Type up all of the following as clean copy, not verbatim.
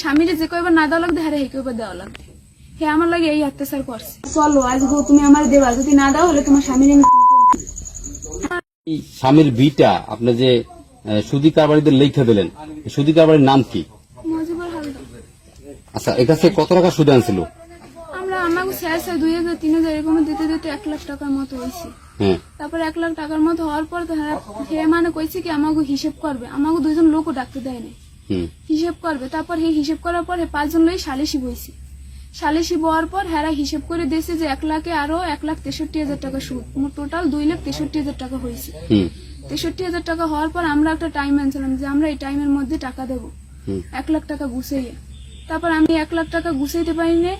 স্বামীরে যে কইবার না দেওয়া লাগবে হ্যাঁ হে কইবার দেওয়া লাগবে। হে আমার লাগে এই অত্যাচার করছে। চলো আজ গো তুমি আমার দেবা, যদি না দাও হলে তোমার স্বামীর আমি স্বামীর বিটা আপনি যে সুদী কারবারিদের লিখে দিলেন, সুদী কারবারির নাম কি? মজিবুর হালদার। আচ্ছা, এর কাছে কত টাকা সুদ আনছিল? আমরা আমাকে 2000-3000 এরকম দিতে দিতে 1 লাখ টাকার মতো হয়েছে। তারপর 1 লাখ টাকার মতো হওয়ার পর হে মানে কইছে কি আমাকে হিসেব করবে, আমাকে 2জন লোকও ডাকতে দেয় না, হিসেব করবে। তারপর হে হিসেব করার পর 5 জন লোক সালিশি বইছে। সালিশি বওয়ার পর হেরা হিসেব করে দিয়েছে যে 1 লাখে আরো 1,63,000 টাকা সুদ, মোট টোটাল 2,63,000 টাকা হয়েছে। 63,000 টাকা হওয়ার পর আমরা একটা টাইম আনছিলাম যে আমরা এই টাইমের মধ্যে টাকা দেবো 1 লাখ টাকা গুছিয়ে। তারপর আমি 1 লাখ টাকা গুছাইতে পারিনি।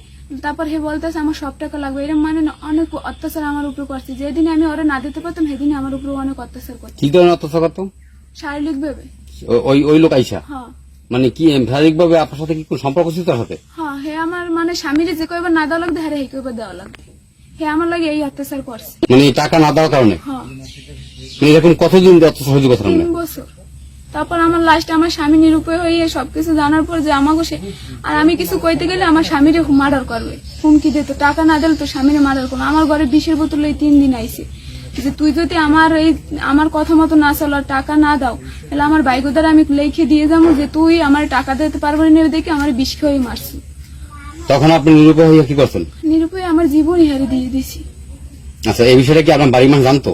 তারপর হে বলতেছে আমার সব টাকা লাগবে, এরকম মানে অনেক অত্যাচার আমার উপরে করছে। যেদিন আমি ওরা না দিতে পারতাম সেদিন আমার উপরে অনেক অত্যাচার করছে। কি ধরনের অত্যাচার করতো? শারীরিক ভাবে। ওই লোক আইসা? হ্যাঁ। মানে কি শারীরিক ভাবে আপনার সাথে কি কোন সম্পর্ক ছিল তার সাথে? হ্যাঁ, হে আমার মানে স্বামীরে যে কইবার না দেওয়া লাগবে হ্যাঁ হে কইবার দেওয়া লাগবে। হে আমার লাগে এই অত্যাচার করছে। মানে টাকা না দেওয়ার কারণে? হ্যাঁ। এরকম কতদিন অত্যাচার হয়েছে কথা? 3 বছর। তারপর আমার লাস্টে আমার স্বামী নিরুপায় হয়ে সবকিছু জানার পর যে আমাকে সে আর আমি কিছু কইতে গেলে আমার স্বামীরে মার্ডার করবে, হুমকি দিত, টাকা না দিলে তো স্বামীরে মার্ডার করবে। আমার ঘরে 20-এর বোতল 3 দিন আইছে যে তুই যদি আমার কথা মতো না চলো টাকা না দাও তাহলে আমার বাইকোদার আমি লিখে দিয়ে যাবো যে তুই আমার টাকা দিতে পারবো না, দেখে আমার বিষ খেয়ে মারছি। তখন আপনি নিরুপায় হয়ে কি করছেন? নিরুপায় আমার জীবনই হারিয়ে দিয়ে দিছি। আচ্ছা, এই বিষয়টা কি আপনার বাড়ির মানুষ জানতো?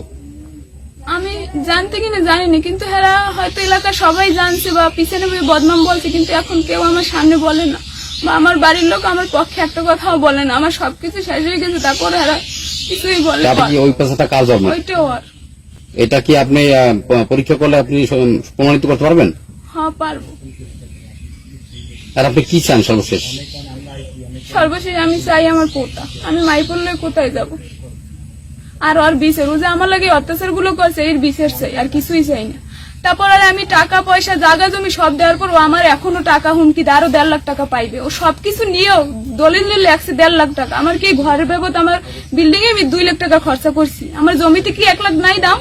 আমি জানতে কিনা জানি না, কিন্তু হেরা হয়তো এলাকার সবাই জানছে বা পিছনে বদনাম বলছে, কিন্তু এখন কেউ আমার সামনে বলে না বা আমার বাড়ির লোক আমার পক্ষে একটা কথাও বলে না। আমার সবকিছু শেষ হয়ে গেছে, তারপরে হেরা কিছুই বলে না। ওই পেশাটা কাজ হবে? ওইটাও আর এটা কি আপনি পরীক্ষা করলে আপনি প্রমাণিত করতে পারবেন? হ্যাঁ পারবো। আর আপনি কি চান সর্বশেষ? সর্বশেষ আমি চাই আমার পোতা, আমি মাই পড়লে কোথায় যাব? আর ওর বিচার, ও যে আমার লাগে অত্যাচার গুলো করছে এর বিচার চাই, আর কিছুই চাই না। তারপর আর আমি টাকা পয়সা জায়গা জমি সব দেওয়ার পর ও আমার এখনো টাকা হুমকি আরো 1.5 লাখ টাকা পাইবে। ও সবকিছু নিয়েও দলিল নিয়ে লেখছে 1.5 লাখ টাকা। আমার কি ঘরের বাবদ আমার বিল্ডিং এ আমি 2 লাখ টাকা খরচা করছি, আমার জমিতে কি 1 লাখ নাই দাম?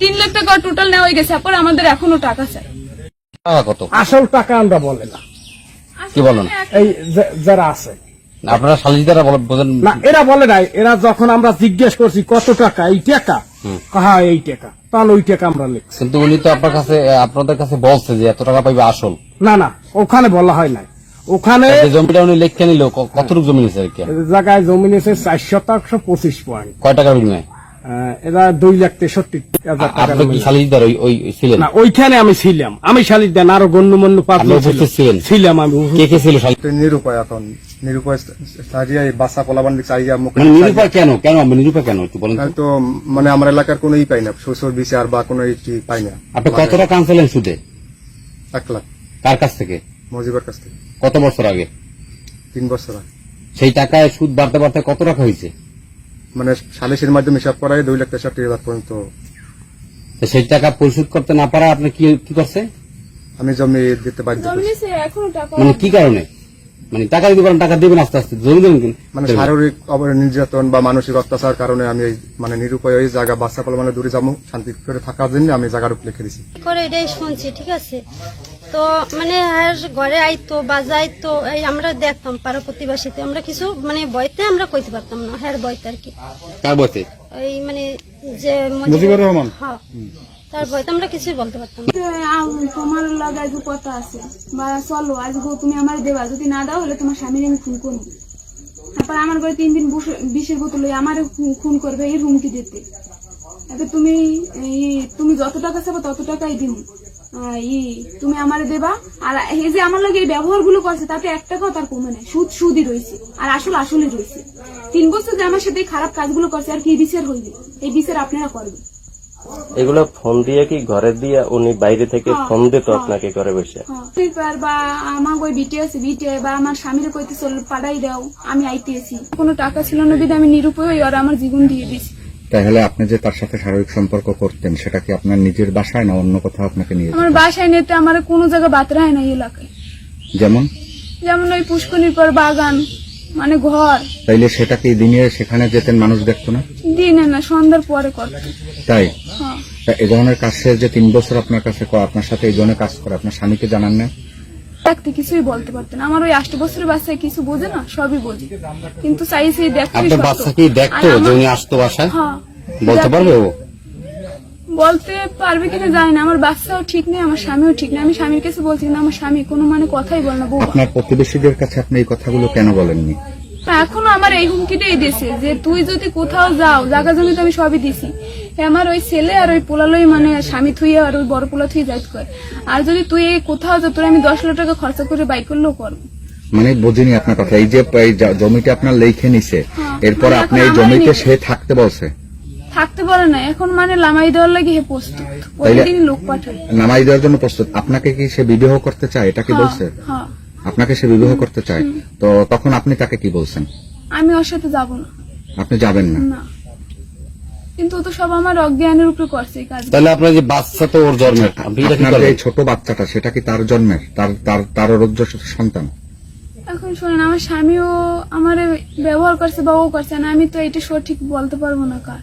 3 লাখ টাকা টোটাল নেওয়া হয়ে গেছে। তারপর আমাদের এখনো টাকা চাই। কত? আসল টাকা আমরা বলে না। কি বলেন? এই যারা আছে আপনারা সালিশিদাররা বোঝেন না, এরা বলে নাই। এরা যখন আমরা জিজ্ঞেস করছি কত টাকা, এই টাকা, হ্যাঁ এই টাকা, তাহলে ওই টাকা আমরা লিখছি। কিন্তু উনি তো আপনাদের কাছে বলছে যে এত টাকা পাইবে আসল। না না, ওখানে বলা হয় নাই। ওখানে জমিটা উনি লেখা নিল, কতটুকু জমি নিয়েছে? জায়গায় জমি নিয়েছে 4 শতাংশ 25 পয়েন্ট। কয় টাকার বিনিময়ে? এরা 2,63,000 টাকা। আপনি কি সালিশিদার ওই ছিলেন? না, ওইখানে আমি ছিলাম। আমি শালিদার আরো গণ্যমান্য পাত্র ছিলাম। আমি কে কে ছিল? নিরুপায়। এখন নিরুপায় বাসা পোলাবান নিরুপায় কেন আপনি নিরুপায় কেন একটু বলেন তো? মানে আমার এলাকার কোন পাই না, শ্বশুর বিচার বা কোন পাই না। আপনি কত টাকা আনছিলেন সুদে? 1 লাখ। কার কাছ থেকে? মজিবের কাছ থেকে। কত বছর আগে? 3 বছর আগে। সেই টাকায় সুদ বাড়তে বাড়তে কত টাকা হয়েছে? মানে সালিশের মাধ্যমে হিসাব করায় 2,63,000 পর্যন্ত। সেই টাকা পরিশোধ করতে না পারা আপনি কি করছে? আমি জমি দিতে বাধ্য হয়েছি। এখনো টাকা মানে কি কারণে? মানে টাকা দিতে পারেন, টাকা দেবেন আস্তে আস্তে, জমি দেবেন কিনা? মানে শারীরিক নির্যাতন বা মানসিক অত্যাচার কারণে আমি মানে নিরুপায় ওই জায়গা বাচ্চা পোলাবানের দূরে যাবো শান্তি করে থাকার জন্য আমি জায়গার উপর লিখে দিছি। করে এটাই শুনছি, ঠিক আছে। তো মানে আর ঘরে আইতো বা যাইতো, এই আমরা দেখতাম পাড়া প্রতিবাসীতে, আমরা কিছু মানে বইতে আমরা কইতে পারতাম না। হ্যাঁ বইতে আর কি। কার বইতে? এই মানে যে মুজিবুর রহমান। হ্যাঁ, তার বইতে আমরা কিছুই বলতে পারতাম না। তোমার লাগে আজ কথা আছে বা চলো আজ তুমি আমার দেবা, যদি না দাও হলে তোমার স্বামীর আমি খুন করবো। তারপর আমার ঘরে 3 দিন 20-এর বোতল আমার খুন করবে এই হুমকি দিতে। এবার তুমি যত টাকা চাবো তত টাকাই দিব, তুমি আমার দেবা। আর এই যে আমার লাগে এই ব্যবহার গুলো করছে তাতে 1 টাকাও তার কমে নেই, সুদই রয়েছে আর আসলে রয়েছে। 3 বছর যে আমার সাথে খারাপ কাজগুলো করছে, আর কি বিচার হইবে? এই বিচার আপনারা করবেন। এগুলো ফোন দিয়ে কি ঘরে দিয়ে উনি বাইরে থেকে ফোন দিত আপনাকে ঘরে বসে? বা আমার ওই বিটে আছে, বিটে বা আমার স্বামীর কইতে চল পাঠাই দাও, আমি আইতেছি। কোনো টাকা ছিল না বিধে আমি নিরুপায় আর আমার জীবন দিয়ে দিছি। তাহলে আপনি যে তার সাথে শারীরিক সম্পর্ক করতেন সেটা কি আপনার নিজের বাসায় না অন্য কোথাও আপনাকে নিয়ে? আমার বাসায় নিতে আমার কোনো জায়গা বাতরা হয় না এই এলাকায়। যেমন ওই পুষ্কনির পর বাগান, মানে ঘর। তাইলে সেটা কি দিনে সেখানে যেতেন, মানুষ দেখতো না? দিনে না, সন্ধ্যার পরে করত। তাই? হ্যাঁ। এই ধরনের কাজ যে 3 বছর আপনার কাছে আপনার সাথে এই ধরনের কাজ করে আপনার স্বামীকে জানান না? দেখতে কিছুই বলতে পারতো না। আমার ওই 8 বছরের বাচ্চায় কিছু বোঝে না, সবই বোঝে, কিন্তু চাইছে দেখতে আপনার বাচ্চা কি দেখতো যে উনি আসতো বাসায়? হ্যাঁ বলতে পারবে ও? বলতে পারবে কিনা জানি না। আমার বাচ্চাও ঠিক নেই, আমার স্বামীও ঠিক নেই। আমি স্বামীর কাছে বলছি কিন্তু আমার স্বামী কোনো মানে কথাই বলে না। বউ আপনার প্রতিবেশীদের কাছে আপনি এই কথাগুলো কেন বলেননি? এখনো আমার এই হুমকিটাই দিছে যে তুই যদি কোথাও যাও, জায়গা জমি তো আমি সবই দিছি, আমার ওই ছেলে আর ওই পোলালই মানে স্বামী থুইয়ে আর ওই বড় পোলা থুই যাইত কর, আর যদি তুই কোথাও যা তোর আমি 10 লাখ টাকা খরচা করে বাইক করলেও করবো। মানে বুঝিনি আপনার কথা। এই যে জমিটা আপনার লেখে নিছে, এরপর মানে আপনি এখন এই আমারই জমিতে নিছে। সে থাকতে বলছে, থাকতে পারে না এখন, মানে লামাই দেওয়ার লাগে হে প্রস্তুত, প্রতিদিনই লোক পাঠায়। নামাই দেওয়ার জন্য প্রস্তুত। আপনাকে কি সে বিবাহ করতে চায়, এটা কি বলছে? হ্যাঁ, আপনাকে সে বিবাহ করতে চায়, তো তখন আপনি তাকে কি বলছেন? আমি ওর সাথে যাবো না। আপনি যাবেন না? না, কিন্তু ও তো সব আমার অজ্ঞানের উপরে করছে এই কাজ। তাহলে আপনার যে বাচ্চা তো ওর জন্মের, আপনি এটা কি আপনার যে করবেন? এই ছোট বাচ্চাটা, সেটা কি তার জন্মের, তার রোজ্য সন্তান? এখন শোনেন, আমার স্বামীও আমার ব্যবহার করছে বা ও করছে না, আমি তো এটা সঠিক বলতে পারবো না কার।